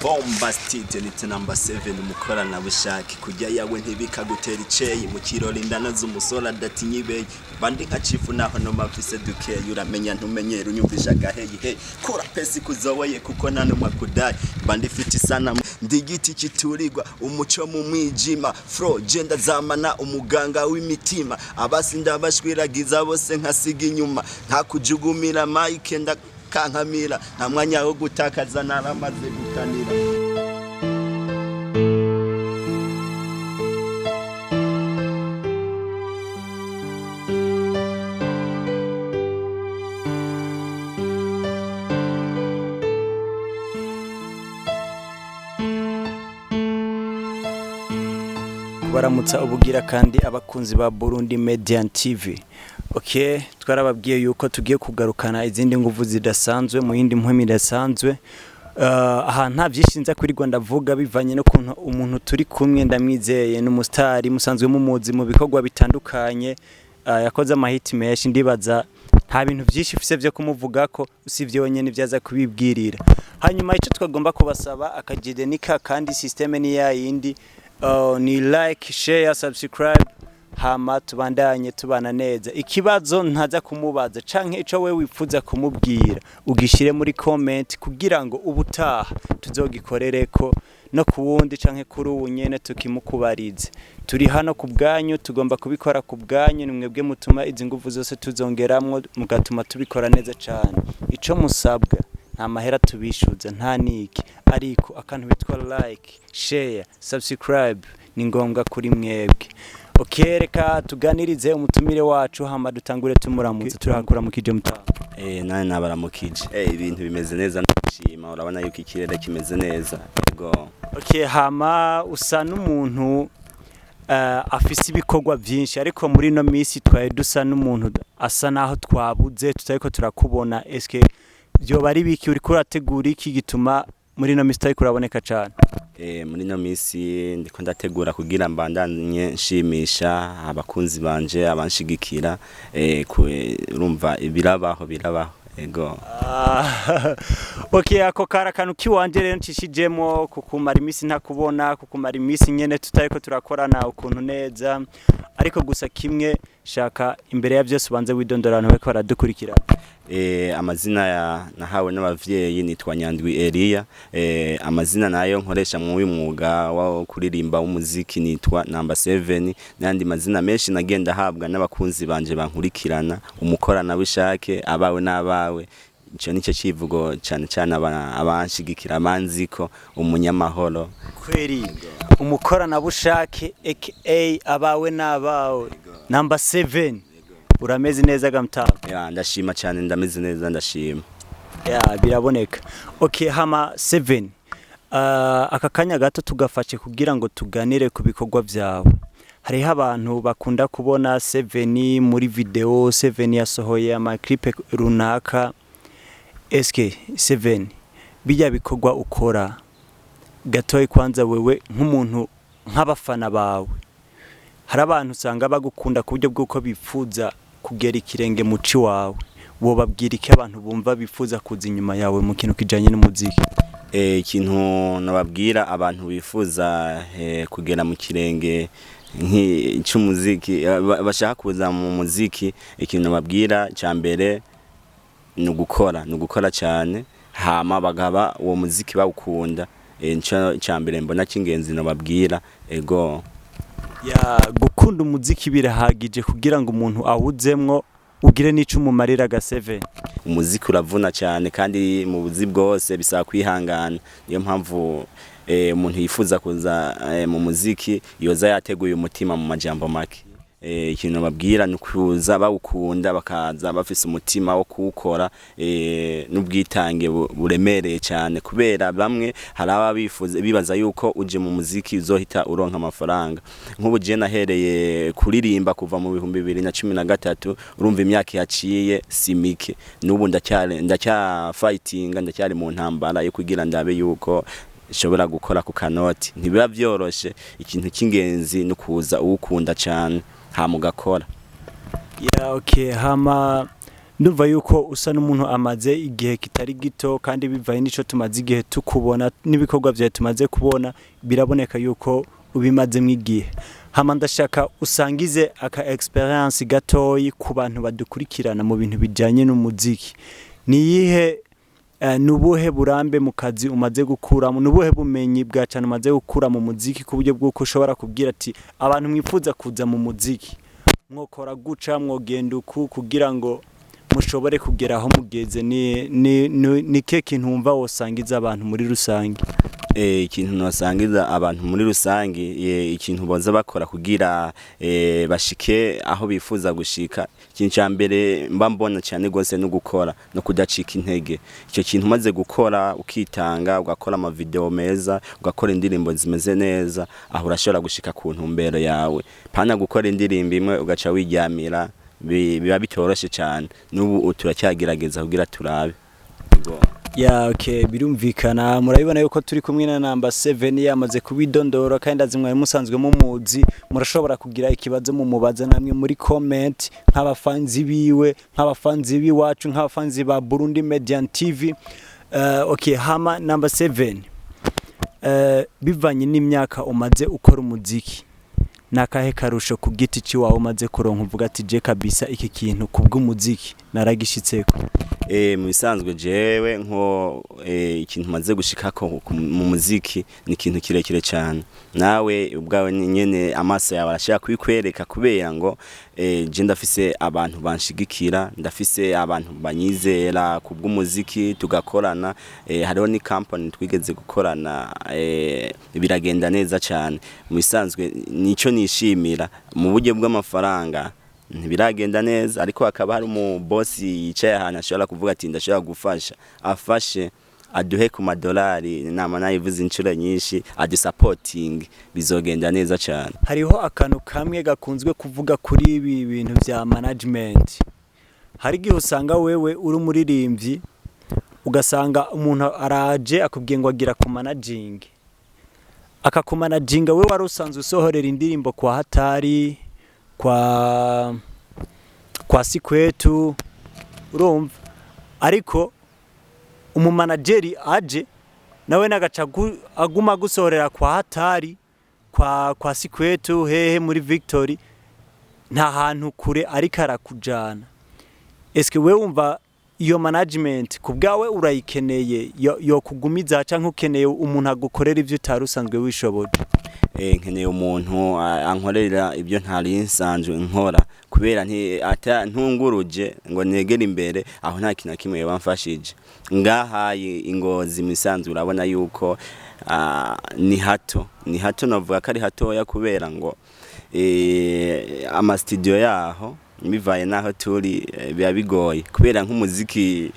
bombastide ni number 7 umukorana bushaki kujya yawe ntibikagutera iceyi mu kirori ndana z'umusora adatinyibe bandi nka chifu naho no mafise duke uramenya ntumenyera unyumvisha gaheyi he kora pesi kuzowaye kuko nano makudai bandi fiti sana ndigiti kiturirwa umuco mu mwijima fro genda zamana umuganga w'imitima abasi ndabashwiragiza bose nkasiga inyuma nta kujugumira mike kankamira nta mwanya wo gutakaza naramaze gukanira baramutsa ubugira kandi abakunzi ba Burundi Media TV. Okay, twarababwiye yuko tugiye kugarukana izindi nguvu zidasanzwe mu yindi mpwemi idasanzwe. Aha nta byishinza kuri Rwanda vuga bivanye no kuntu umuntu turi kumwe ndamwizeye n'umustari musanzwe mumuzi mu bikorwa bitandukanye, yakoze amahiti menshi ndibaza nta bintu byinshi fise byo kumuvuga ko usivye wonyene byaza kubibwirira. Hanyuma ico twagomba kubasaba akagide nika kandi systeme ni ya yindi ni like, share, subscribe hama tubandanye tubana neza. Ikibazo ntaza kumubaza canke ico we wifuza kumubwira ugishire muri comment kugira ngo ubutaha tuzogikorereko no kuwundi canke kuri unyene tukimukubarize. Turi hano kubganyu tugomba kubikora kubganyu nimwebwe mutuma izi nguvu zose tuzongeramwo mugatuma tubikora neza cane. Ico musabwa nta mahera tubishuza nta niki ariko akantu bitwa like, share, subscribe ni ngombwa kuri mwebwe. Okay, reka tuganirize umutumire wacu hama dutangure tumuramutse turahakura mu kije mutaha. Nane nabaramukije. Ibintu bimeze neza ndashima urabona yuko ikirere kimeze neza. Yego. Okay, hama usa n'umuntu afise ibikorwa byinshi ariko muri no misi twaye dusa n'umuntu asa naho twabuze tutariko turakubona. Eske byo bari biki uri kurategura iki gituma muri no misi tari kuraboneka cyane? Muri no misi ndiko ndategura kugira mbandanye nshimisha abakunzi banje abanshigikira urumva birabaho ego. Okay, ako karakanu kiwanje rero ncishijemo kukumara imisi ntakubona kukumara imisi nyene tutariko turakorana ukuntu neza ariko gusa kimwe shaka imbere ya byose ubanze widondorana we ko baradukurikirana. Amazina ya nahawe n'abavyeyi nitwa Nyandwi Elia. Amazina nayo nkoresha mu mwuga wa kuririmba umuziki nitwa number 7 n'andi mazina menshi nagenda habwa n'abakunzi banje bankurikirana umukorana bushake abawe n'abawe. Ico nico kivugo cyane abanshigikira manziko umunyamahoro kweri umukorana bushake aka abawe n'abawe number 7. Urameze neza gamtaba? Ndashima cyane ndameze neza ndashima. Biraboneka. Okay, hama 7. Aka kanya gato tugafashe kugira ngo tuganire ku bikorwa byawe. Hariho abantu bakunda kubona 7 muri video, 7 yasohoye ama clip runaka. Eske 7 bijya bikorwa ukora gatoyi kwanza wewe nk'umuntu nk'abafana bawe hari abantu usanga bagukunda ku buryo bw'uko bifuza kugera ikirenge muci wawe wo babwira iki abantu bumva bifuza kuza inyuma yawe mu kintu kijanye n'umuziki? Ikintu nababwira abantu bifuza kugera mu kirenge nk'icumuziki bashaka kuza mu muziki, ikintu nababwira cyambere nugukora cyane hama bagaba uwo muziki bawukunda. Cyambere mbona kingenzi nababwira ego. Gukunda umuziki birahagije kugira ngo umuntu awuzemwo ugire n'ico umumarira ga 7. Umuziki uravuna cyane kandi mu buzi bwose bisaba kwihangana. Niyo mpamvu umuntu yifuza kuza mu muziki yoza yateguye umutima mu majambo make. Ikintu babwira nukuza bawukunda bakaza bafise umutima wo kuwukora n'ubwitange buremereye cyane kubera bamwe haraba bibaza yuko uje mu muziki uzohita uronka amafaranga. Nk'ubu je nahereye kuririmba kuva mu 2013 urumva imyaka yaciye simike n'ubu ndacya fighting ndacyari mu ntambara yo kugira ndabe yuko shobora gukora ku kanoti. Ntibiba byoroshe, ikintu kingenzi nukuza uwukunda cyane hamugakora. Okay, hama ndumva yuko usa n'umuntu amaze igihe kitari gito kandi bivaye n'ico tumaze igihe tukubona n'ibikorwa byawe tumaze kubona biraboneka yuko ubimaze mwigihe. Hama ndashaka usangize aka experience gatoyi ku bantu badukurikirana mu bintu bijanye n'umuziki. Niyihe nubuhe burambe mu kazi umaze gukuramo, nubuhe bumenyi bwa cyane umaze gukura mu muziki ku buryo bw'uko ushobora kubwira ati abantu mwifuza kuza mu muziki mwokora guca mwogenda uku kugira ngo mushobore kugera aho mugeze. Ni ke kintu wumva wosangiza abantu muri rusange? Ikintu nosangiza abantu muri rusange, ikintu boza bakora kugira bashike aho bifuza gushika, ikintu cyambere mba mbona cyane gose no gukora no kudacika intege. Icyo kintu maze gukora ukitanga, ugakora ama video meza, ugakora indirimbo zimeze neza, aho urashobora gushika ku ntumbero yawe. Pana gukora indirimbo imwe ugaca wiryamira biba bitoroshe cyane. Nubu turacyagerageza kugira turabe. Okay, birumvikana. Murabibona yuko turi kumwe na number 7 yamaze kubidondora kandi azimwe musanzwe mu muzi. Murashobora kugira ikibazo mu mubaza namwe muri comment nk'abafanzi biwe, nk'abafanzi biwacu, nk'abafanzi ba Burundi Media TV. Okay, hama number 7, bivanye n'imyaka umaze ukora umuziki, nakahe karusho ku giti ci wawe umaze kuronka uvuga ati je kabisa iki kintu kubw'umuziki naragishitseko? Mu bisanzwe jewe nko ikintu maze gushikako mu muziki ni ikintu kirekire cyane. Nawe ubwawe nyene amaso yawe arashaka kwikwereka kubera ngo je ndafise abantu banshigikira, ndafise abantu banyizera kubw'umuziki tugakorana. Hariho ni company twigeze gukorana, biragenda neza cyane. Mu bisanzwe nico nishimira. Mu buryo bw'amafaranga ntibiragenda neza, ariko akaba hari mu boss yicaye ahantu ashobora kuvuga ati ndashobora gufasha, afashe aduhe ku madolari, nama nayivuze inshuro nyinshi, supporting, bizogenda neza cyane. Hariho akantu kamwe gakunzwe kuvuga kuri ibi bintu bya management. Hari gihe usanga wewe uri umuririmbyi ugasanga umuntu araje akubwiye ngo agira ku managing, akakumanaginga wewe wari usanzwe usohorera indirimbo kwa Hatari, kwa Sikwetu, urumva, ariko umumanageri aje nawe nagaca aguma gusohorera kwa Hatari, kwa Sikwetu, hehe muri Victory, nta hantu kure ariko arakujana. Eske we wumva iyo management kubgawe urayikeneye yo kugumiza canke ukeneye umuntu agukorera ivyo utarusanzwe wishoboje? Nkeneye umuntu ankorera ibyo ntari nsanzwe nkora, kubera ntunguruje ngo negera imbere aho nta kintu kimwe bamfashije. Ngahaye Ingozi misanzwe urabona yuko ni hato navuga ko ari hatoya, kubera ngo ama studio yaho bivaye naho turi biba bigoye, kubera nk'umuziki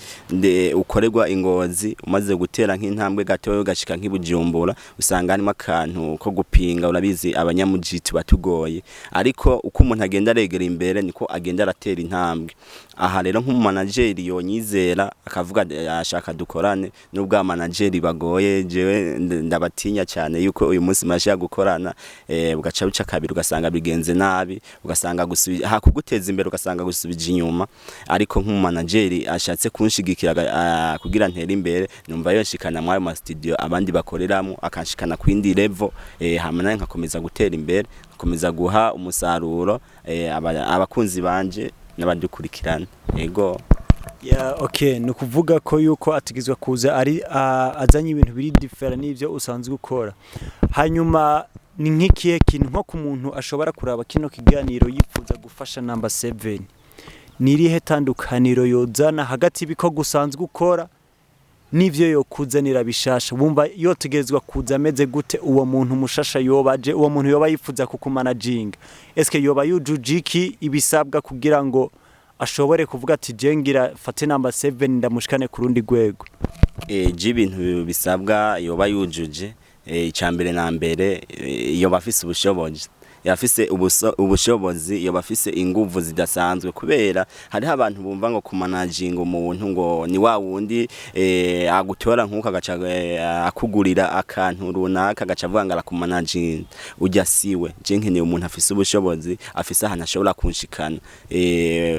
ukorerwa Ingozi umaze gutera nk'intambwe gatoyo ugashika nk'Ibujumbura usanga harimo akantu ko gupinga, urabizi abanyamujitu batugoye. Ariko uko umuntu agenda aregera imbere niko agenda aratera intambwe. Aha rero nk'umumanageri yonyizera akavuga ashaka dukorane, nubwo manageri bagoye jewe ndabatinya cyane yuko uyu munsi mashaka gukorana ugaca bica kabiri ugasanga bigenze nabi, ugasanga hakuguteza imbere ugasanga gusubije inyuma. Ariko nk'umumanageri ashatse kunshigikira kugira ntere imbere, numva yoshikana mu ayo studio abandi bakoreramo, akanshikana ku indi level, hama naye nkakomeza gutera imbere, nkakomeza guha umusaruro abakunzi banje n'abadukurikirana. Ego okay, nukuvuga ko yuko atigizwa kuza ari azanye ibintu biri different n'ivyo usanzwe ukora. Hanyuma ni nk'ikihe kintu nko ku muntu ashobora kuraba kino kiganiro yifuza gufasha number 7, nirihe tandukaniro yozana hagati biko gusanzwe ukora n'ivyo yokuzanira bishasha? Bumva yotegezwa kuza ameze gute uwo muntu mushasha yobaje, uwo muntu yoba yifuza kukumanaginga? Eske yoba yujujiki ibisabwa kugira ngo ashobore kuvuga ati jengira fate number 7 ndamushikane ku rundi gwego? Ibintu bisabwa yoba yujuje, icambere na mbere yoba afise ubushobozi. yafise ubushobozi yoba afise inguvu zidasanzwe kubera hariho abantu bumva ngo kumanaginga umuntu ngo ni wa wundi agutora nkuko agaca akugurira akantu runaka agaca avuga ngo arakumanaginga ujya siwe je nkeneye umuntu afise ubushobozi afise ahantu ashobora kunshikana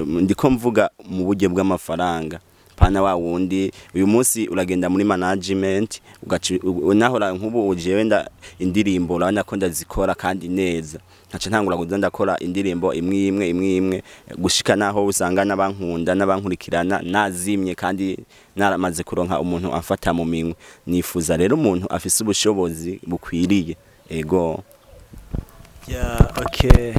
ndiko mvuga mu buryo bw'amafaranga pana wa wundi uyu munsi uragenda muri management unahora nkubu uje wenda indirimbo urabona ko ndazikora kandi neza ntaca ntangura kuza ndakora indirimbo imwe gushika naho usanga n'abankunda n'abankurikirana nazimye kandi naramaze kuronka umuntu amfata mu minwe nifuza rero umuntu afise ubushobozi bukwiriye ego okay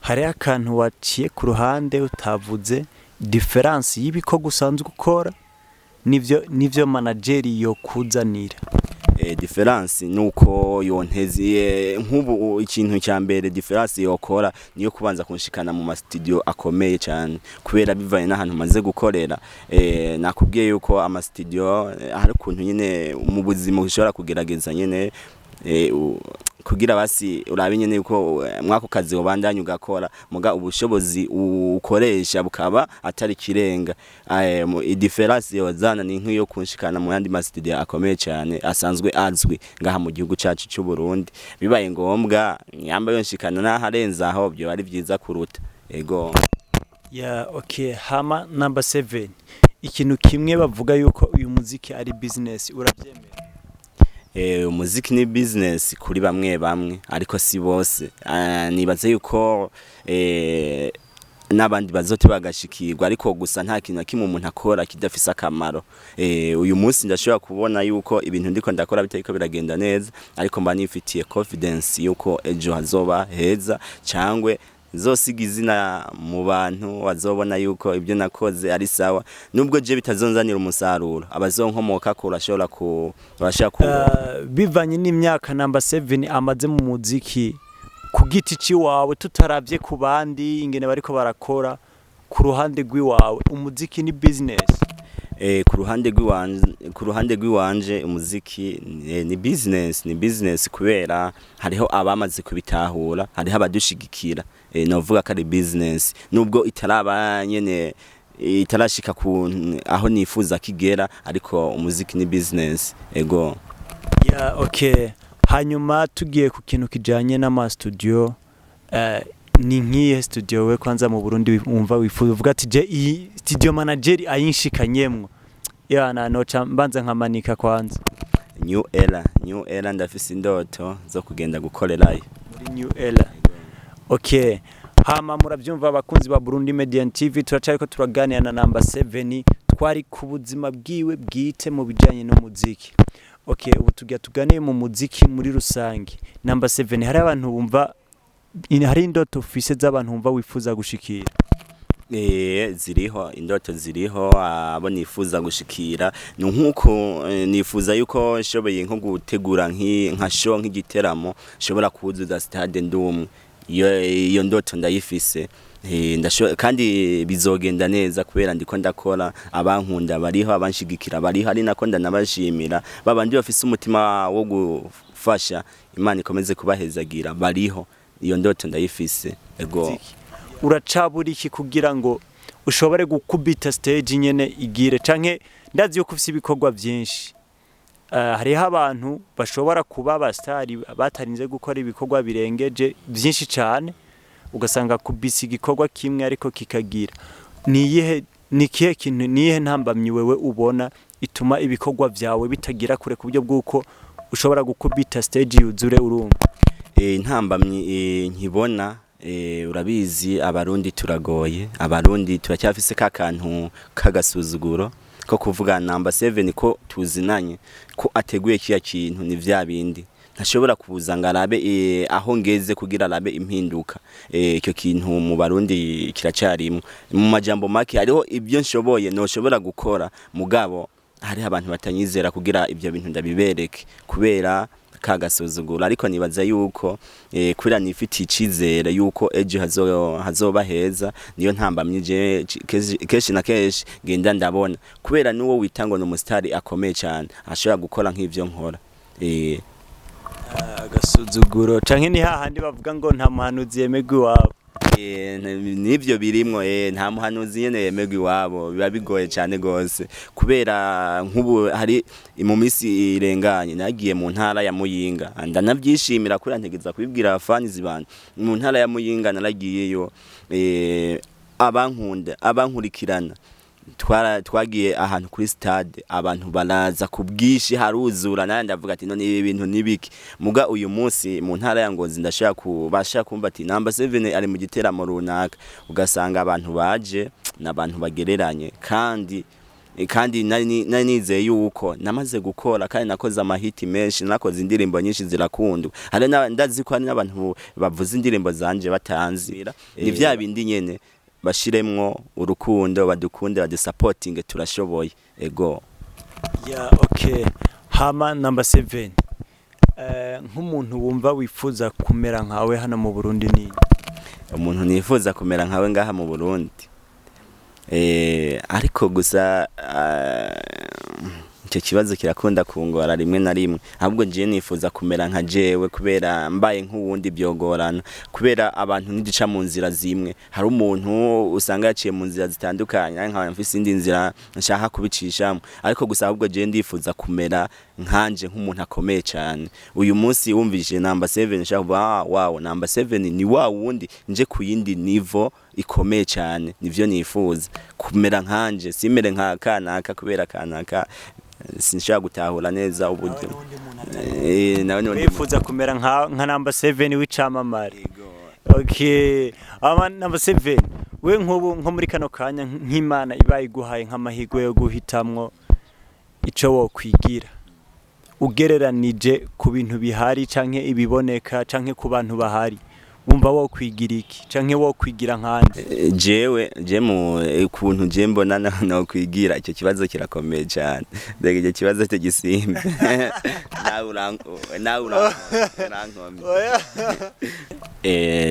hari akantu waciye ku ruhande utavuze difference y'ibiko gusanzwe ukora nivyo manager yo kuzanira difference nuko yonteze nkubu ikintu cya mbere difference yokora niyo kubanza kunshikana mu studio akomeye cyane kubera bivanye n'ahantu maze gukorera nakubwiye yuko ama studio hari kuntu nyine mu buzima ushobora kugerageza nyine kugira basi urabe nyene yuko mwako kazi ubandanye ugakora muga ubushobozi ukoresha bukaba atari kirenga difference yozana ni nk'iyo kunshikana mu yandi studio akomeye cyane asanzwe azwi ngaha mu gihugu cyacu cy'u Burundi bibaye ngombwa nyamba yonshikana naharenza aho byo ari byiza kuruta ego okay hama number 7 ikintu kimwe bavuga yuko uyu muziki ari business urabyemera umuziki ni business kuri bamwe ariko si bose nibaze yuko n'abandi bazote bagashikirwa ariko gusa nta kintu kimwe umuntu akora kidafise akamaro uyu munsi ndashobora kubona yuko ibintu ndiko ndakora bitariko biragenda neza ariko mba nifitiye confidence yuko ejo hazoba heza cyangwe zosiga izina mu bantu wazobona yuko ibyo nakoze ari sawa nubwo je bitazonzanira umusaruro abazonkomoka ko urashobora bivanye n'imyaka number 7 amaze mu muziki ku giti ciwawe tutaravye ku bandi ingene bariko barakora ku ruhande rw'iwawe umuziki ni business ku ruhande rw'iwanje umuziki ni business kubera hariho abamaze kubitahura hariho abadushigikira novuga ko ari business nubwo itaraba nyene itarashika aho nifuza kigera ariko umuziki ni business ego okay hanyuma tugiye ku kintu kijanye n'ama studio ni nkiye studio we kwanza mu Burundi wumva wifuza uvuga ati je iyi studio manager ayinshikanyemwo yana noca mbanza nkamanika kwanza new era ndafise indoto zo kugenda gukorerayo muri new era okay hama muravyumva abakunzi ba Burundi Media TV turacariko turaganira na number 7 twari ku buzima bwiwe bwite mu bijanye no muziki okay ubu tuganiye mu muziki muri rusange number 7 hari abantu bumva hari indoto ufise z'abantu bumva wifuza gushikira ziriho indoto ziriho abo nifuza gushikira nkuko nifuza yuko nshoboye nko gutegura nka show nk'igiteramo shobora kuzuza stade ndumwe iyo ndoto ndayifise kandi bizogenda neza kubera ndiko ndakora abankunda bariho abanshigikira bariho ari nako ndanabashimira babandi bafise umutima wo gufasha Imana ikomeze kubahezagira bariho iyo ndoto ndayifise ego uracabura iki kugira ngo ushobore gukubita stage nyene igire canke ndazi yo kufise ibikorwa byinshi hariho abantu bashobora kuba abastari batarinze gukora ibikorwa birengeje byinshi cyane ugasanga kubisa igikorwa kimwe ariko kikagira nikihe kintu nihe ntambamyi wewe ubona ituma ibikorwa byawe bitagira kure ku buryo bw'uko ushobora gukubita stage yuzure urumva intambamyi nkibona urabizi abarundi turagoye abarundi turacyafise kakantu kagasuzuguro ko kuvuga number 7 ko tuzinanye ko ateguye kiya kintu ni vya bindi ntashobora kubuza ngarabe aho ngeze kugira arabe impinduka icyo kintu mu barundi kiracyarimo mu majambo make hariho ibyo nshoboye no shobora gukora mugabo hari abantu batanyizera kugira ibyo bintu ndabibereke kubera kagasuzugura ariko nibaza yuko kubera nifitiye icizere yuko ejo hazoba heza niyo ntambamye keshi na keshi genda ndabona kubera nuwo witango no mustari akomeye cyane ashobora gukora nk'ivyo nkora agasuzuguro canke ni hahandi bavuga ngo nta muhanuzi yemegwa iwabo. Nivyo birimwo nta muhanuzi nyene yemegwa iwabo, biba bigoye cyane gose kubera nk'ubu hari mu misi irenganye nagiye mu ntara ya Muyinga ndanavyishimira kuri ntegeza kubibwira abafanizi banje. Mu ntara ya Muyinga naragiyeyo abankurikirana twagiye ahantu kuri stade, abantu baraza kubwishi haruzura, naye ndavuga ati none ibi bintu nibiki. Muga uyu munsi mu ntara ya Ngozi ndashaka kubasha kumva ati number 7 ari mu giteramo runaka, ugasanga abantu baje n'abantu bagereranye kandi nari nizeye yuko namaze gukora kandi nakoze amahiti menshi, nakoze indirimbo nyinshi zirakundwa. Hari ndazi ko hari n'abantu bavuza indirimbo zanje batanzira, ni vya bindi nyene bashiremwo urukundo, badukunde, badusupporting, turashoboye ego. Okay, hama number 7 nk'umuntu wumva wifuza kumera nkawe hano mu Burundi ni umuntu nifuza kumera nkawe ngaha mu Burundi ariko gusa icyo kibazo kirakunda kungora rimwe na rimwe, ahubwo je nifuza kumera nka jewe kubera mbaye nk'uwundi byogorana, kubera abantu ntiduca mu nzira zimwe. Hari umuntu usanga yaciye mu nzira zitandukanye nka mfise indi nzira nshaka kubicishamo, ariko gusa ahubwo je ndifuza kumera nkanje nk'umuntu akomeye cyane. Uyu munsi wumvise number 7 nshaka wow number 7 ni wa wundi nje ku yindi nivo ikomeye cyane, nivyo nifuza kumera nkanje, simere nka kanaka kubera kanaka sinshaka gutahura neza uburyo nawe nifuza kumera nka number 7 w'icamamare. Okay, number 7 we nkubu nko muri kano kanya nk'Imana ibaye guhaye nk'amahirwe yo guhitamwo ico wo kwigira ugereranije ku bintu bihari canke ibiboneka canke ku bantu bahari, wumva wo kwigira iki canke wo kwigira nkande? Je mu kuntu je mbona no kwigira icyo kibazo kirakomeye cyane, mbega icyo kibazo tegisimbe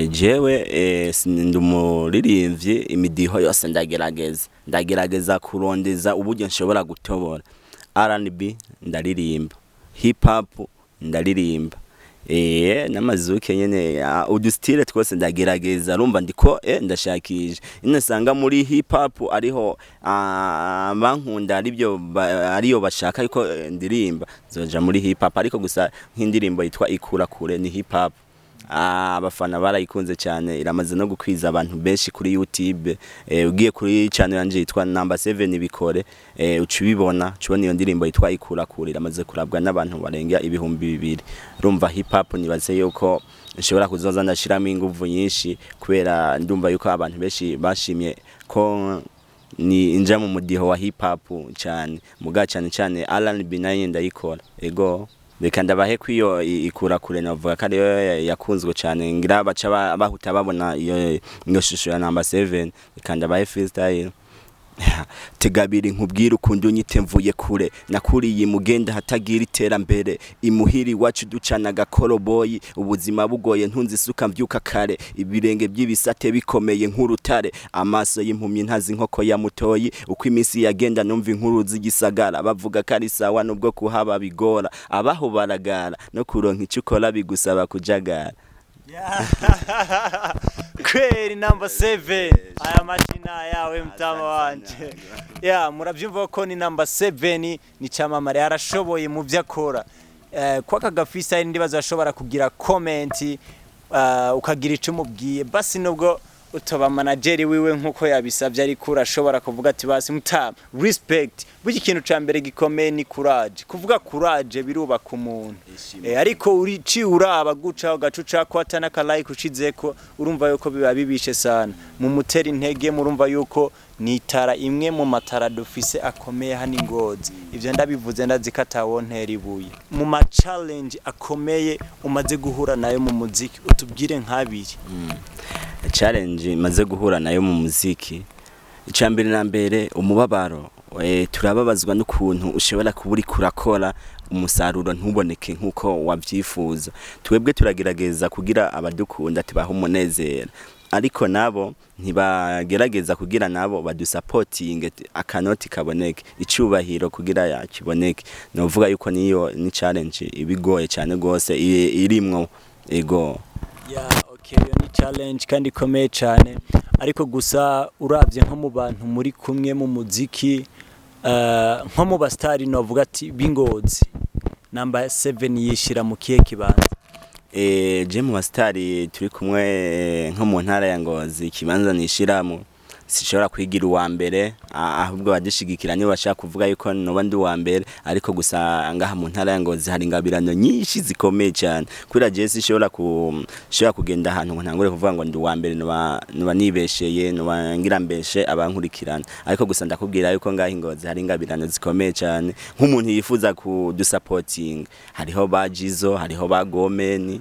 jewe ndumuririmbyi, imidiho yose ndagerageza kurondeza uburyo nshobora gutobora. R&B ndaririmba, hip hop ndaririmba, n'amazuke nyene udustile twose ndagerageza, rumva ndiko ndashakije inasanga muri hip hop ariho bankunda ariyo bashaka yuko ndirimba, zoja muri hip hop. Ariko gusa nk'indirimbo yitwa ikura kure ni hip hop, abafana barayikunze cyane, iramaze no gukwiza abantu benshi kuri YouTube. Ugiye kuri channel yanje yitwa number 7 bikore ucibibona iyo ndirimbo yitwa ikura kure, iramaze kurabwa n'abantu barenga 2,000. Rumva hip hop nibaze yuko nshobora kuzoza ndashiramo inguvu nyinshi, kubera ndumva yuko abantu benshi bashimye ko ni inja mu mudiho wa hip hop cyane, muga cyane R&B nayo ndayikora ego. Reka ndabahe kwiyo ikura kure navuga ko ariyo yakunzwe cyane, ngira baca bahuta babona iyo shusho ya number 7. Reka ndabahe freestyle. Tegabiri nkubwira ukundi unyite mvuye kure, nakuriye mugenda hatagira iterambere, imuhiri wacu ducana gakoroboyi, ubuzima bugoye ntunzi suka mvyuka kare, ibirenge by'ibisate bikomeye nk'urutare, amaso y'impumyi ntazi nkoko ya mutoyi, uko iminsi yagenda numva inkuru z'igisagara, bavuga ko ari sawa nubwo kuhaba bigora, abaho baragara no kuronka icyo ukora bigusaba kujagara. Kweli number 7 aya mashina yawe mtama wanje. Murabyumva ko ni number 7 ni cyamamare, arashoboye mu byakora. Kwa kagafisa ndibaza ashobora kugira comment ukagira icyo mubwiye, basi nubwo utoba manager wiwe nkuko yabisabye, ariko urashobora kuvuga ati basi mutama respect. Buki ikintu ca mbere gikomeye ni courage, kuvuga courage birubaka umuntu. Ariko uri uraba guca ugacuca ko atana ka like ucizeko, urumva yuko biba bibishe sana mu mutera intege. Murumva yuko nitara imwe mu matara dufise akomeye hani Ngozi. Ivyo ndabivuze ndazikata wontera ibuye. Mu ma challenge akomeye umaze guhura nayo mu muziki, utubwire nk'abiri. Challenge maze guhura nayo mu muziki, icambere na mbere umubabaro. Turababazwa n'ukuntu ushobora kuburi kurakora umusaruro ntuboneke nkuko wavyifuza. Twebwe turagerageza kugira abadukunda tubaho umunezero, ariko nabo ntibagerageza kugira nabo badusapotinge akanoti kaboneke icubahiro kugira yakiboneke novuga yuko niyo ni challenge ibigoye cyane gose irimwo ego okay ni challenge kandi komeye cyane ariko gusa uravye nko mu bantu muri kumwe mu muziki nko mu bastari novuga ati bingozi number 7 yishira mu kihe kibanza je mu bastari turi kumwe nko mu ntara ya Ngozi ikibanza nishiramo sishobora kwigira uwa mbere ahubwo badishigikira niba bashaka kuvuga yuko noba ndi uwa mbere ariko gusa ngaha mu ntara ya Ngozi hari ingabirano nyinshi zikomeye cyane kuri je sishobora kugenda ahantu ngo ntangure kuvuga ngo ndi uwa mbere noba nibesheye noba ngirambeshe abankurikirana ariko gusa ndakubwira yuko ngaha Ngozi hari ingabirano zikomeye cyane nk'umuntu yifuza kudusapoting hariho bajizo hariho bagomeni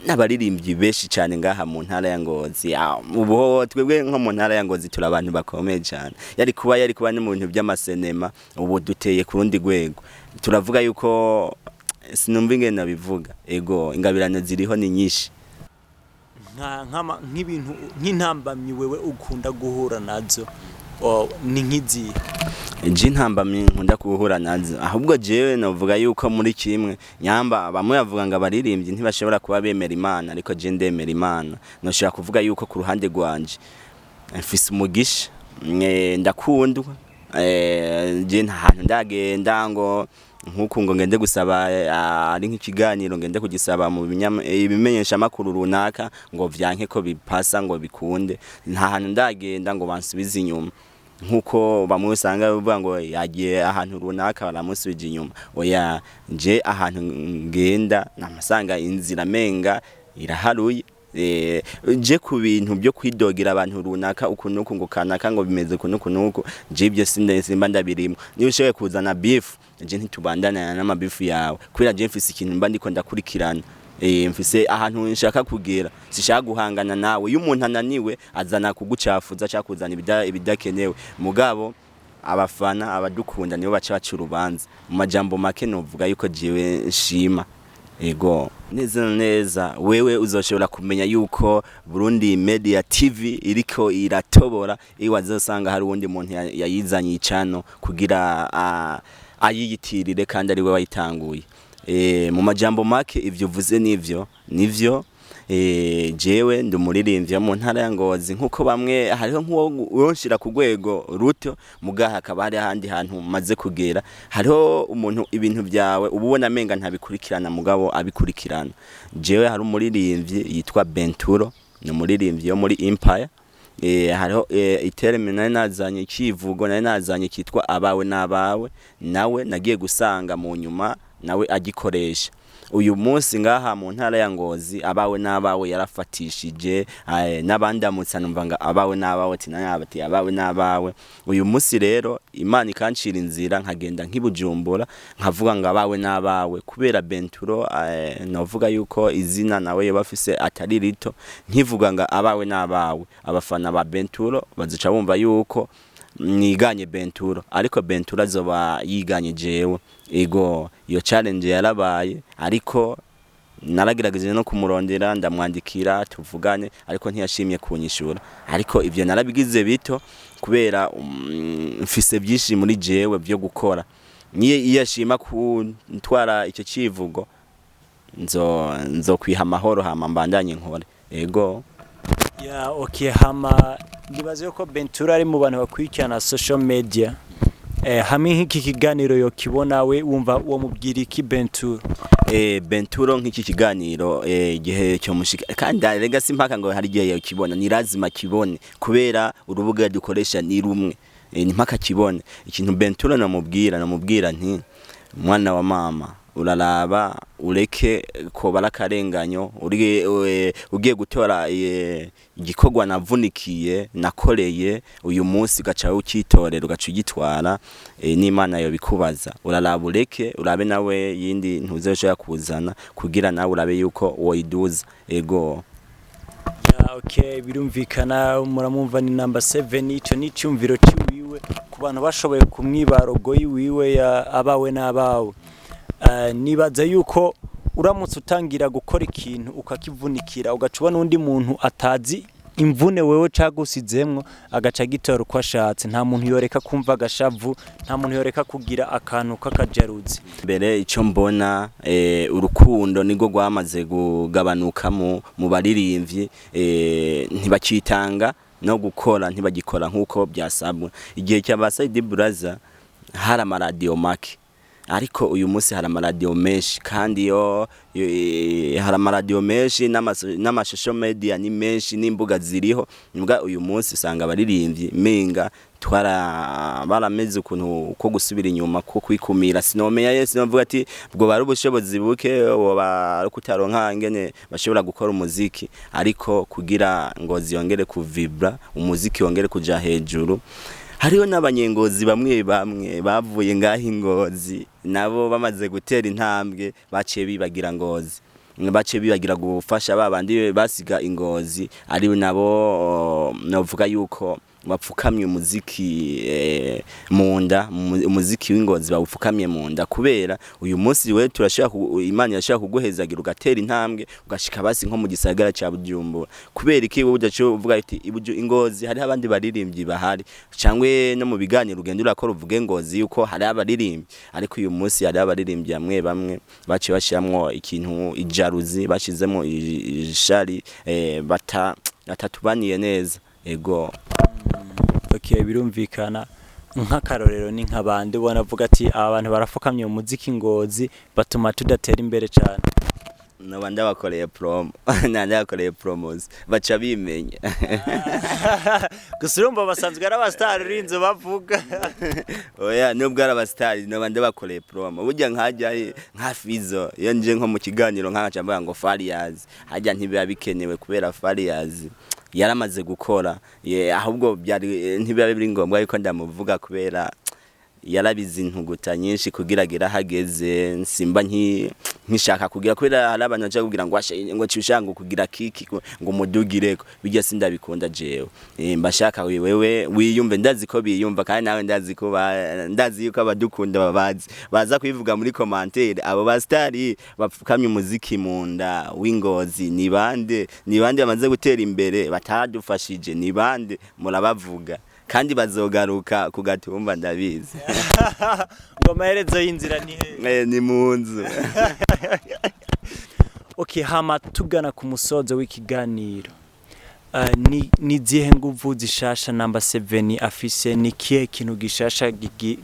n'abaririmbyi beshi cyane ngaha mu ntara ya Ngozi ubu twebwe nko mu ntara ya Ngozi turi abantu bakomeye cyane yari kuba ni mu bintu by'amasenema ubu duteye ku rundi rwego turavuga yuko sinumva ingene nabivuga ego ingabirano ziriho ni nyinshi nk'ibintu nk'intambamyi wewe ukunda guhura nazo ni nk'izi intambamyi nkunda guhura nazo ahubwo jewe novuga yuko muri kimwe nyamba bamwe yavuga ngo abaririmbyi ntibashobora kuba bemera Imana ariko je ndemera Imana noshaka kuvuga yuko ku ruhande rwanje mfise umugisha ndakundwa je nta hantu ndagenda ngo nkuko ngo ngende gusaba ari nk'ikiganiro ngende kugisaba mu ibimenyesha makuru runaka ngo vyanke ko bipasa ngo bikunde nta hantu ndagenda ngo bansubize inyuma nkuko bamwe usanga bavuga ngo yagiye ahantu runaka baramusubije inyuma oya nje ahantu ngenda namasanga inzira menga iraharuye je ku bintu byo kwidogera abantu runaka ukunuko ngo kanaka ngo bimeze kunuko je ibyo simba ndabirimo niba ushoboye kuzana beef je ntitubandana n'amabifu yawe kubera je mfise ikintu mba ndiko ndakurikirana mfise ahantu nshaka kugera sishaka guhangana nawe y'umuntu ananiwe azana kugucafuza cyangwa kuzana ibidakenewe mugabo abafana abadukunda nibo baca baca urubanza mu majambo make novuga yuko jiwe nshima ego neza wewe uzoshobora kumenya yuko Burundi Media TV iriko iratobora iwazosanga hari uwundi muntu yayizanye icano kugira ayiyitirire kandi ari we wayitanguye mu majambo make ivyo vuze nivyo jewe ndumuririmbyi mu ntara ya Ngozi nkuko bamwe hariho nkuwonshira ku rwego ruto mugaha akaba hari ahandi hantu maze kugera hariho umuntu ibintu byawe ububona menga ntabikurikirana mugabo abikurikirana jewe hari umuririmbyi yitwa Bain Turo ni umuririmbyi yo muri Empire hariho iterme nazanye kivugo nazanye kitwa abawe nabawe nawe nagiye gusanga mu nyuma nawe agikoresha uyu munsi ngaha mu ntara ya Ngozi abawe nabawe yarafatishije nabandamutsa numva nga abawe nabawe tinayabati abawe nabawe uyu munsi rero Imana ikancira inzira nkagenda nk'ibujumbura nkavuga ngo abawe nabawe kubera Bain Turo navuga yuko izina nawe yabafise atari rito nkivuga ngo abawe nabawe abafana ba Bain Turo bazica bumva yuko niganye Bain Turo ariko Bain Turo azoba yiganye jewe ego iyo challenge yarabaye ariko naragerageje no kumurondera ndamwandikira tuvugane ariko ntiyashimye kunyishura ariko ivyo narabigize bito kubera mfise byinshi muri jewe byo gukora niye iyashima kuntwara icyo kivugo nzo kwiha amahoro hama mbandanye nkore ego okay hama ndibaze yuko Bain Turo ari mu bantu bakwikirana social media hamwe nk'iki kiganiro yo kibona we wumva uwo mubwira iki Bain Turo Bain Turo nk'iki kiganiro gihe cyo mushika kandi rega simpaka ngo hari gihe yo kibona ni lazima kibone kubera urubuga dukoresha ni rumwe ni mpaka kibone ikintu Bain Turo namubwira nti mwana wa mama uraraba ureke ko barakarenganyo ugiye gutora igikogwa navunikiye nakoreye uyu munsi gaca ukitorera ugaca ugitwara n'Imana yo bikubaza uraraba ureke urabe nawe yindi ntuzoshaka kuzana kugira nawe urabe yuko woyiduza ego okay birumvikana muramumva ni number 7 ico ni cyumviro ciwiwe ku bantu bashoboye kumwibarogo yiwe ya abawe nabawe nibaza yuko uramutse utangira gukora ikintu ukakivunikira ugacubona undi muntu atazi imvune wewe cagusizemwo agaca gitora uko ashatse nta muntu yoreka kumva agashavu nta muntu yoreka kugira akantu k'akajaruzi mbere icyo mbona urukundo nigo rwamaze kugabanuka mu baririmbyi ntibakitanga no gukora ntibagikora nkuko byasabwa igihe cy'abaside brother hari amaradiyo make ariko uyu munsi hari amaradiyo menshi kandi hari amaradiyo menshi n'amashusho media ni menshi n'imbuga ziriho mbwa uyu munsi usanga abaririmbyi menga barameze ukuntu ko gusubira inyuma ko kwikumira sinomenya yese novuga ati bwo bari ubushobozi buke bari kutaronka ngene bashobora gukora umuziki ariko kugira ngo ziyongere kuvibra umuziki wongere kuja hejuru hariho n'abanyengozi bamwe bavuye ngaho ingozi nabo bamaze gutera intambwe baciye bibagira ngozi baciye bibagira gufasha babandi basiga ingozi ari nabo novuga yuko bapfukamye umuziki munda umuziki w'ingozi bawupfukamye munda kubera uyu munsi we turashaka Imana yashaka kuguhezagira ugatera intambwe ugashika basi nko mu gisagara ca Bujumbura kubera iki wowe udacho uvuga ati ingozi hari abandi baririmbyi bahari cyangwe no mu biganiro ugenda urakora uvuge ingozi yuko hari abaririmbyi ariko uyu munsi hari abaririmbyi bamwe baciye bashiramwo ikintu ijaruzi bashizemo ishari batatubaniye neza ego okay birumvikana nk'akarorero ni nk'abandi ubona avuga ati aba bantu barafukamye mu muziki ngozi batuma tudatera imbere cyane nabandi bakoreye promo nande bakoreye promos baca bimenya gusa urumva basanzwe ari abastar urinze bavuga oya nubwo ari abastar nabandi bakoreye promo burya nkajya nka Fizo iyo nje nko mu kiganiro nkaca mvuga ngo Farias hajya ntibiba bikenewe kubera Farias yaramaze gukora ahubwo byari ntibiba biri ngombwa yuko ndamuvuga kubera yarabizi intuguta nyinshi kugira gira hageze nsimba nkishaka kugira kubera hari abantu baje kugira ngo cyushanga kugira kiki ngo mudugireko bijya sindabikunda jewe mbashaka wewe wiyumve ndazi ko biyumva kandi nawe ndazi yuko abadukunda baza kwivuga muri commentaire abo bastari bapfukamye umuziki munda w'ingozi ni bande bamaze gutera imbere batadufashije ni bande murabavuga kandi bazogaruka kugatumba ndabizi ngo maherezo y'inzira ni ni munzu okay hama tugana ku musozo w'ikiganiro ni zihe nguvu zishasha number 7 afise ni kihe kintu gishasha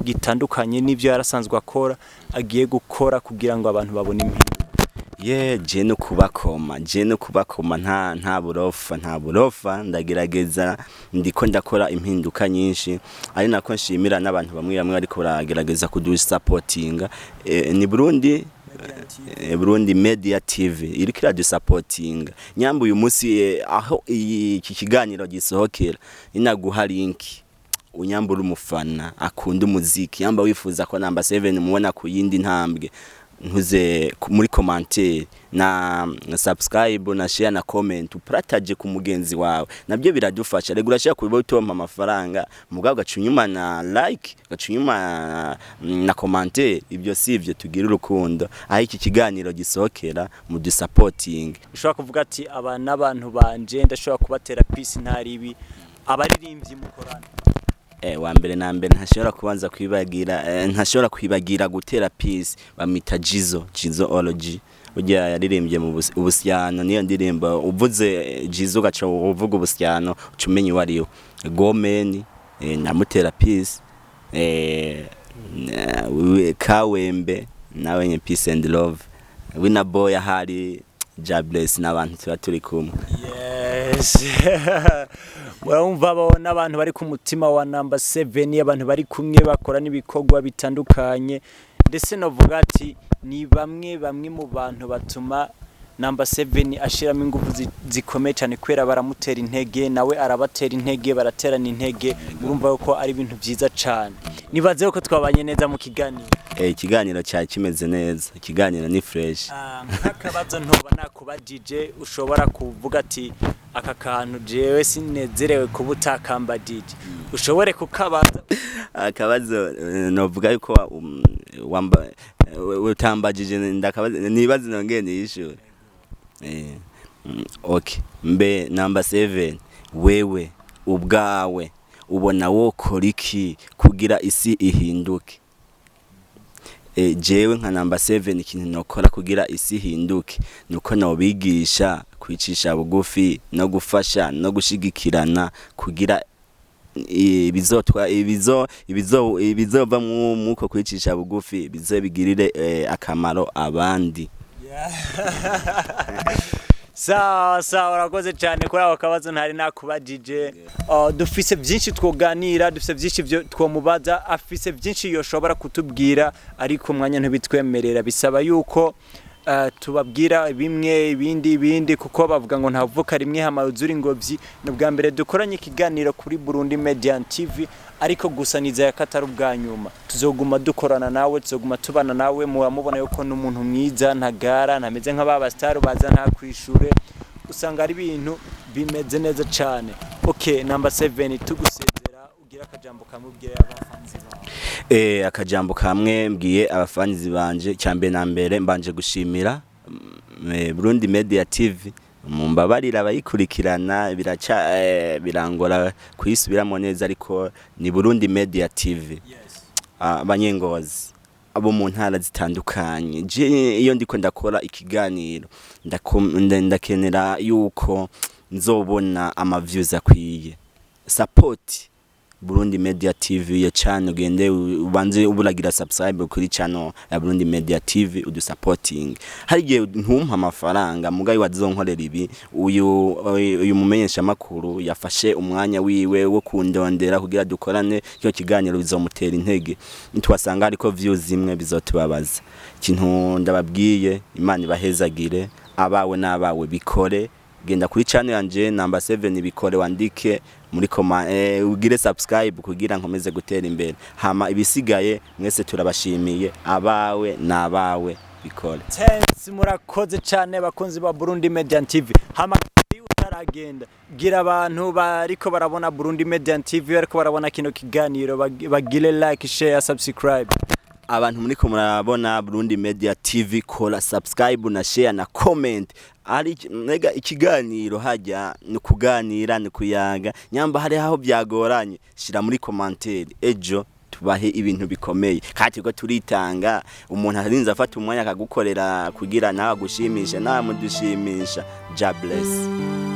gitandukanye n'ivyo yarasanzwe akora agiye gukora kugira ngo abantu babone impinduka je no kubakoma nta burofa ndagerageza ndiko ndakora impinduka nyinshi ari nako nshimira n'abantu bamwe ariko baragerageza kudusupportinga ni Burundi Media TV iriko iradusupportinga nyambo uyu munsi aho iki kiganiro gisohokera inaguha link unyambura umufana akunda umuziki yamba wifuza ko number 7 mubona ku yindi ntambwe ntuze muri commentaire na subscribe na share na comment uprataje ku mugenzi wawe nabyo biradufasha rego urashaka kubitompa amafaranga mugabo gacunyuma na like gacunyuma na commentaire ibyo sivyo tugira urukundo aho iki kiganiro gisohokera mu supporting ushobora kuvuga ati aba n'abantu banje ndashobora kubatera peace ntaribi abaririmbyi mukorana wa mbere na mbere ntashobora kwibagira gutera peace bamita Jizoology ujya yaririmbye mu ubusyano niyo ndirimbo uvuze Jizo gaca uvuga ubusyano ucumenye wariyo Gomeni namutera peace Kawembe nawe nye peace and love Winner Boy ahari Jobless n'abantu tuba turi kumwe yes murumva babona abantu bari ku mutima wa number 7 abantu bari kumwe bakora n'ibikorwa bitandukanye ndetse novuga ati ni bamwe mu bantu batuma number 7 ashiramo ingufu zikomeye cyane kwera baramutera intege nawe arabatera intege baraterana intege murumva yuko ari ibintu byiza cyane nibaze ko twabanye neza mu kiganiro ikiganiro cya kimeze neza ikiganiro ni fresh nk'akabazo ntoba nakubajije ushobora kuvuga ati aka kantu jewe sinezerewe kubutakamba DJ ushobore kukabaza akabazo novuga yuko utambajije ndakabaza nibaze nongene yishura okay mbe number 7 wewe ubwawe ubona wokora iki kugira isi ihinduke. Jewe nka number 7 ikintu nokora kugira isi ihinduke nuko nobigisha kwicisha bugufi no gufasha no gushigikirana kugira ibizova muko kwicisha bugufi bizobigirire akamaro abandi. Sawa urakoze cyane kuri abo kabazo ntari nakubajije. Dufise byinshi twoganira, dufise byinshi byo twomubaza, afise byinshi yoshobora kutubwira ariko umwanya ntibitwemerera, bisaba yuko tubabwira bimwe ibindi kuko bavuga ngo ntavuka rimwe hamaruzura ingobyi. Nubwa mbere dukoranye ikiganiro kuri Burundi Media TV, ariko gusa nizeye katari ubwa nyuma. Tuzoguma dukorana nawe, tuzoguma tubana nawe, muramubona yuko n'umuntu mwiza ntagara, ntameze nk'ababa star baza nta kwishure, usanga ari ibintu bimeze neza cyane. Okay, number 7 tugusezera ugira akajambo kamubwira abafanzi bawe. Akajambo kamwe mbwiye abafanzi banje, cyambe na mbere mbanje gushimira Burundi Media TV. Mumbabarira abayikurikirana birangora kuyisubiramo neza, ariko ni Burundi Media TV. Abanyengozi abo mu ntara zitandukanye, iyo ndiko ndakora ikiganiro ndakenera yuko nzobona ama views akwiye. Support Burundi Media TV ya channel, gende ubanze uburagira subscribe kuri channel ya Burundi Media TV udusupporting. Harigiye ntumpa amafaranga mugayi wazonkorera ibi, uyu mumenyesha makuru yafashe umwanya wiwe wo kundondera kugira dukorane cyo kiganiro bizomutera intege. Ntwasanga ariko views zimwe bizotubabaza. Kintu ndababwiye Imana ibahezagire, abawe nabawe bikore. Genda kuri channel yanje number 7 bikore, wandike muri ugire subscribe kugira nkomeze gutera imbere. Hama ibisigaye mwese turabashimiye, abawe nabawe bikore. Thanks, murakoze cyane bakunzi ba Burundi Media TV. Hama utaragenda gira abantu bariko barabona Burundi Media TV, ariko barabona kino kiganiro bagire like, share, subscribe. Abantu muriko murabona Burundi Media TV, kola subscribe na share na comment. Ari nega ikiganiro hajya nukuganira nukuyaga, nyamba hari aho byagoranye shira muri commentaire, ejo tubahe ibintu bikomeye kati ko turitanga. Umuntu arinza afata umwanya akagukorera kugira nawe gushimisha nawe mudushimisha. God bless.